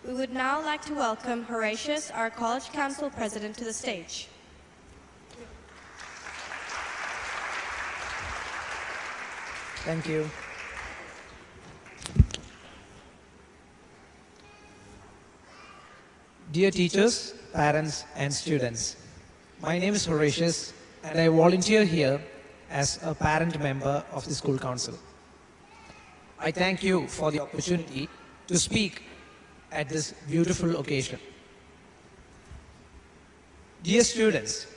We would now like to welcome Houratious, our College Council President, to the stage. Thank you. Dear teachers, parents, and students, my name is Houratious, and I volunteer here as a parent member of the school council. I thank you for the opportunity to speak at this beautiful occasion. Dear students,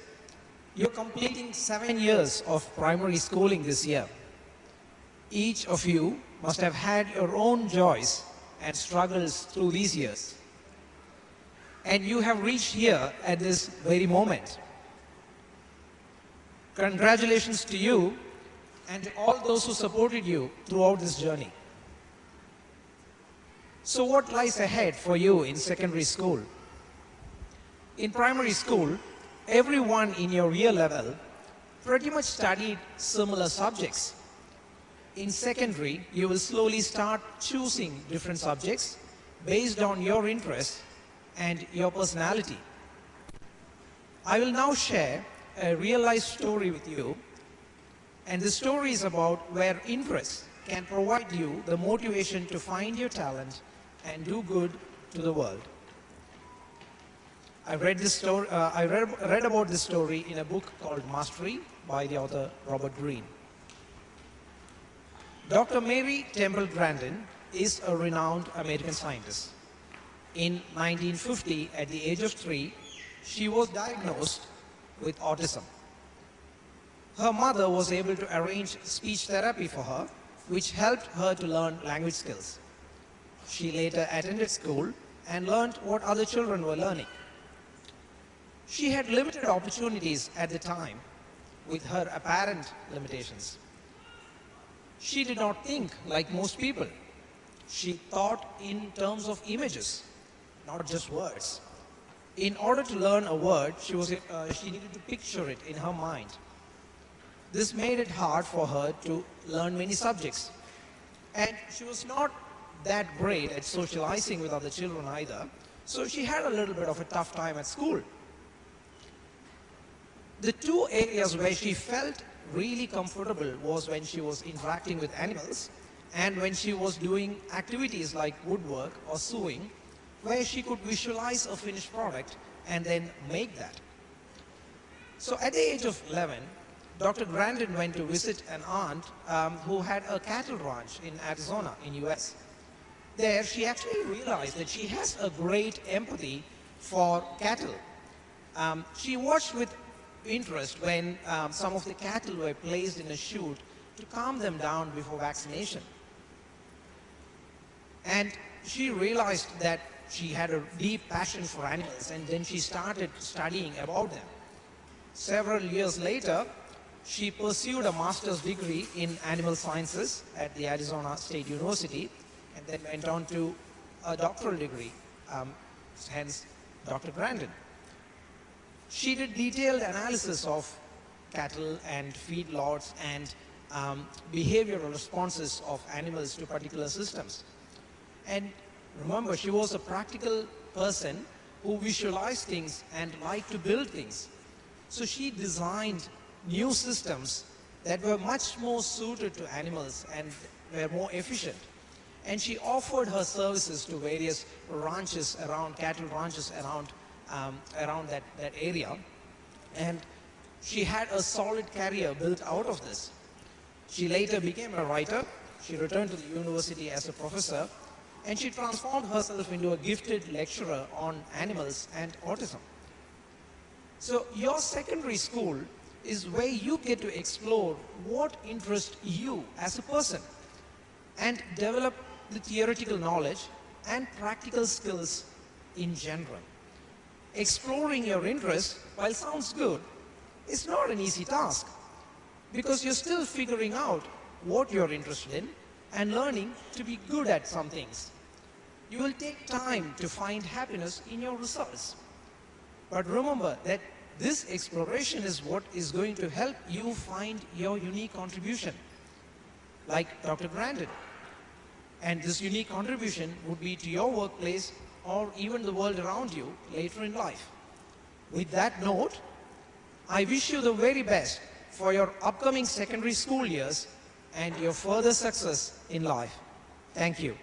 you're completing 7 years of primary schooling this year. Each of you must have had your own joys and struggles through these years. And you have reached here at this very moment. Congratulations to you and to all those who supported you throughout this journey. So what lies ahead for you in secondary school? In primary school, everyone in your year level pretty much studied similar subjects. In secondary, you will slowly start choosing different subjects based on your interests and your personality. I will now share a real-life story with you, and the story is about where interest can provide you the motivation to find your talent and do good to the world. I read about this story in a book called Mastery by the author Robert Greene. Dr. Mary Temple Grandin is a renowned American scientist. In 1950, at the age of 3, she was diagnosed with autism. Her mother was able to arrange speech therapy for her, which helped her to learn language skills. She later attended school and learned what other children were learning. She had limited opportunities at the time with her apparent limitations. She did not think like most people. She thought in terms of images, not just words. In order to learn a word, she needed to picture it in her mind. This made it hard for her to learn many subjects. And she was not that great at socializing with other children either, so she had a little bit of a tough time at school. The two areas where she felt really comfortable was when she was interacting with animals and when she was doing activities like woodwork or sewing, where she could visualize a finished product and then make that. So at the age of 11, Dr. Grandin went to visit an aunt who had a cattle ranch in Arizona in US. There she actually realized that she has a great empathy for cattle. She watched with interest when some of the cattle were placed in a chute to calm them down before vaccination. And she realized that she had a deep passion for animals, and then she started studying about them. Several years later, she pursued a master's degree in animal sciences at the Arizona State University, and then went on to a doctoral degree, hence Dr. Grandin. She did detailed analysis of cattle and feedlots and behavioral responses of animals to particular systems. And remember, she was a practical person who visualized things and liked to build things. So she designed new systems that were much more suited to animals and were more efficient. And she offered her services to various ranches around, cattle ranches around that area. And she had a solid career built out of this. She later became a writer. She returned to the university as a professor, and she transformed herself into a gifted lecturer on animals and autism. So your secondary school is where you get to explore what interests you as a person and develop the theoretical knowledge and practical skills in general. Exploring your interests, while sounds good, is not an easy task because you're still figuring out what you're interested in and learning to be good at some things. You will take time to find happiness in your results. But remember that this exploration is what is going to help you find your unique contribution, like Dr. Grandin. And this unique contribution would be to your workplace or even the world around you later in life. With that note, I wish you the very best for your upcoming secondary school years and your further success in life. Thank you.